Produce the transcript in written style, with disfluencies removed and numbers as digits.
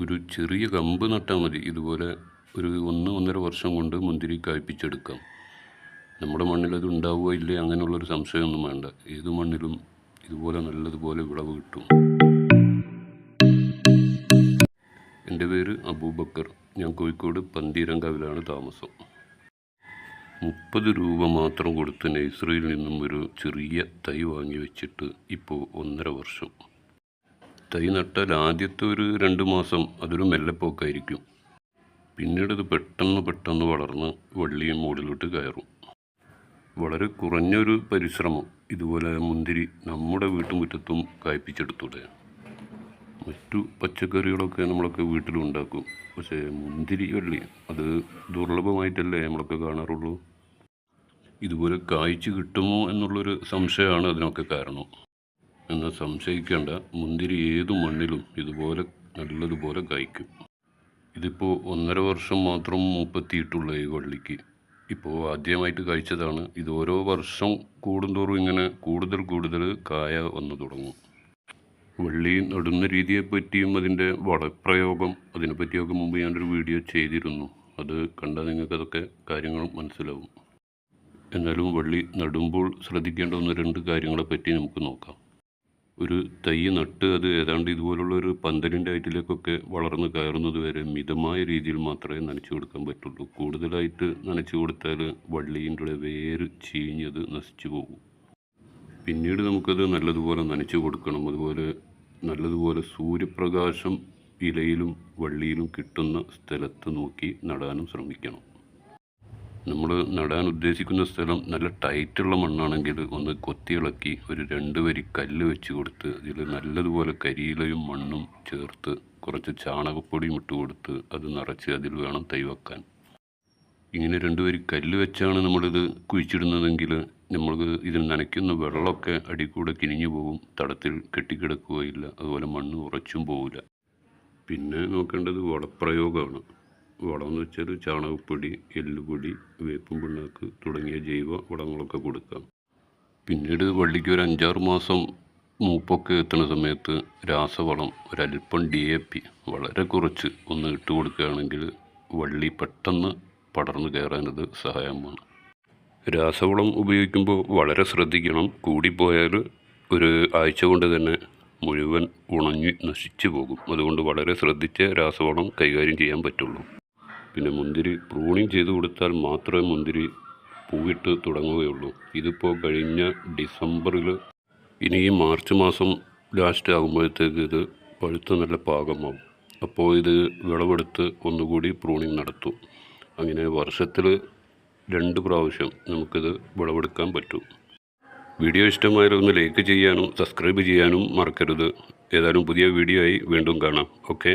ഒരു ചെറിയ കമ്പ് നട്ടാൽ മതി. ഇതുപോലെ ഒരു 1-1.5 വർഷം കൊണ്ട് മുന്തിരി കായ്പ്പിച്ചെടുക്കാം. നമ്മുടെ മണ്ണിലത് ഉണ്ടാവുകയോ ഇല്ലേ അങ്ങനെയുള്ളൊരു സംശയമൊന്നും വേണ്ട. ഏത് മണ്ണിലും ഇതുപോലെ നല്ലതുപോലെ വിളവ് കിട്ടും. എൻ്റെ പേര് അബൂബക്കർ. ഞാൻ കോഴിക്കോട് പന്തീരങ്കാവിലാണ് താമസം. 30 രൂപ മാത്രം കൊടുത്ത് നഴ്സറിയിൽ നിന്നും ഒരു ചെറിയ തൈ വാങ്ങി വെച്ചിട്ട് ഇപ്പോൾ 1.5 വർഷം. തൈ നട്ടാൽ ആദ്യത്തെ ഒരു 2 മാസം അതൊരു മെല്ലെപ്പോക്കായിരിക്കും. പിന്നീട് ഇത് പെട്ടെന്ന് വളർന്ന് വള്ളിയും മുകളിലോട്ട് കയറും. വളരെ കുറഞ്ഞൊരു പരിശ്രമം ഇതുപോലെ മുന്തിരി നമ്മുടെ വീട്ടുമുറ്റത്തും കായ്പ്പിച്ചെടുത്തൂടെ. മറ്റു പച്ചക്കറികളൊക്കെ നമ്മളൊക്കെ വീട്ടിലുണ്ടാക്കും. പക്ഷേ മുന്തിരി വള്ളി അത് ദുർലഭമായിട്ടല്ലേ നമ്മളൊക്കെ കാണാറുള്ളൂ. ഇതുപോലെ കായ്ച്ച് കിട്ടുമോ എന്നുള്ളൊരു സംശയമാണ് അതിനൊക്കെ കാരണം. എന്നാൽ സംശയിക്കേണ്ട, മുന്തിരി ഏതു മണ്ണിലും ഇതുപോലെ നല്ലതുപോലെ കായ്ക്കും. ഇതിപ്പോൾ 1.5 വർഷം മാത്രം മൂപ്പെത്തിയിട്ടുള്ള ഈ വള്ളിക്ക് ഇപ്പോൾ ആദ്യമായിട്ട് കായ്ച്ചതാണ്. ഇത് ഓരോ വർഷം കൂടുന്തോറും ഇങ്ങനെ കൂടുതൽ കായ വന്നു തുടങ്ങും. വള്ളി നടുന്ന രീതിയെപ്പറ്റിയും അതിൻ്റെ വളപ്രയോഗം അതിനെപ്പറ്റിയൊക്കെ മുമ്പ് ഞാനൊരു വീഡിയോ ചെയ്തിരുന്നു. അത് കണ്ടാൽ നിങ്ങൾക്കതൊക്കെ കാര്യങ്ങൾ മനസ്സിലാവും. എന്നാലും വള്ളി നടുമ്പോൾ ശ്രദ്ധിക്കേണ്ട 1-2 കാര്യങ്ങളെപ്പറ്റി നമുക്ക് നോക്കാം. ഒരു തൈ നട്ട് അത് ഏതാണ്ട് ഇതുപോലുള്ള ഒരു പന്തലിൻ്റെ ഹൈറ്റിലേക്കൊക്കെ വളർന്ന് കയറുന്നത് വരെ മിതമായ രീതിയിൽ മാത്രമേ നനച്ചു കൊടുക്കാൻ പറ്റുള്ളൂ. കൂടുതലായിട്ട് നനച്ചു കൊടുത്താൽ വള്ളീൻ്റെ വേര് ചീഞ്ഞത് നശിച്ചു പോകും. പിന്നീട് നമുക്കത് നല്ലതുപോലെ നനച്ചു കൊടുക്കണം. അതുപോലെ നല്ലതുപോലെ സൂര്യപ്രകാശം ഇലയിലും വള്ളിയിലും കിട്ടുന്ന സ്ഥലത്ത് നോക്കി നടാനും ശ്രമിക്കണം. നമ്മൾ നടാൻ ഉദ്ദേശിക്കുന്ന സ്ഥലം നല്ല ടൈറ്റുള്ള മണ്ണാണെങ്കിൽ ഒന്ന് കൊത്തിയിളക്കി ഒരു 2 വരി കല്ല് വെച്ച് കൊടുത്ത് അതിൽ നല്ലതുപോലെ കരിയിലയും മണ്ണും ചേർത്ത് കുറച്ച് ചാണകപ്പൊടിയും ഇട്ട് കൊടുത്ത് അത് നിറച്ച് അതിൽ വേണം തൈ വെക്കാൻ. ഇങ്ങനെ 2 വരി കല്ല് വെച്ചാണ് നമ്മളിത് കുഴിച്ചിടുന്നതെങ്കിൽ നമ്മൾക്ക് ഇതിൽ നനയ്ക്കുന്ന വെള്ളമൊക്കെ അടിക്കൂടെ കിനിഞ്ഞു പോകും, തടത്തിൽ കെട്ടിക്കിടക്കുകയില്ല, അതുപോലെ മണ്ണ് ഉറച്ചും പോവില്ല. പിന്നെ നോക്കേണ്ടത് വളപ്രയോഗമാണ്. വളം എന്ന് വെച്ചാൽ ചാണകപ്പൊടി, എല്ലുപൊടി, വേപ്പും പിണ്ണാക്ക് തുടങ്ങിയ ജൈവ വളങ്ങളൊക്കെ കൊടുക്കാം. പിന്നീട് വള്ളിക്ക് ഒരു 5-6 മാസം മൂപ്പൊക്കെ എത്തുന്ന സമയത്ത് രാസവളം ഒരല്പം DAP വളരെ കുറച്ച് ഒന്ന് ഇട്ട് കൊടുക്കുകയാണെങ്കിൽ വള്ളി പെട്ടെന്ന് പടർന്നു കയറാനത് സഹായമാണ്. രാസവളം ഉപയോഗിക്കുമ്പോൾ വളരെ ശ്രദ്ധിക്കണം. കൂടിപ്പോയാൽ ഒരു ആഴ്ച കൊണ്ട് തന്നെ മുഴുവൻ ഉണങ്ങി നശിച്ചു പോകും. അതുകൊണ്ട് വളരെ ശ്രദ്ധിച്ച് രാസവളം കൈകാര്യം ചെയ്യാൻ പറ്റുള്ളൂ. പിന്നെ മുന്തിരി പ്രൂണിങ് ചെയ്ത് കൊടുത്താൽ മാത്രമേ മുന്തിരി പൂവിട്ട് തുടങ്ങുകയുള്ളൂ. ഇതിപ്പോൾ കഴിഞ്ഞ ഡിസംബറിൽ, ഇനി ഈ മാർച്ച് മാസം ലാസ്റ്റ് ആകുമ്പോഴത്തേക്ക് ഇത് പഴുത്ത് നല്ല പാകമാവും. അപ്പോൾ ഇത് വിളവെടുത്ത് ഒന്നുകൂടി പ്രൂണിങ് നടത്തും. അങ്ങനെ വർഷത്തിൽ 2 പ്രാവശ്യം നമുക്കിത് വിളവെടുക്കാൻ പറ്റും. വീഡിയോ ഇഷ്ടമായാൽ ഒന്ന് ലൈക്ക് ചെയ്യാനും സബ്സ്ക്രൈബ് ചെയ്യാനും മറക്കരുത്. ഏതായാലും പുതിയ വീഡിയോ ആയി വീണ്ടും കാണാം. ഓക്കെ.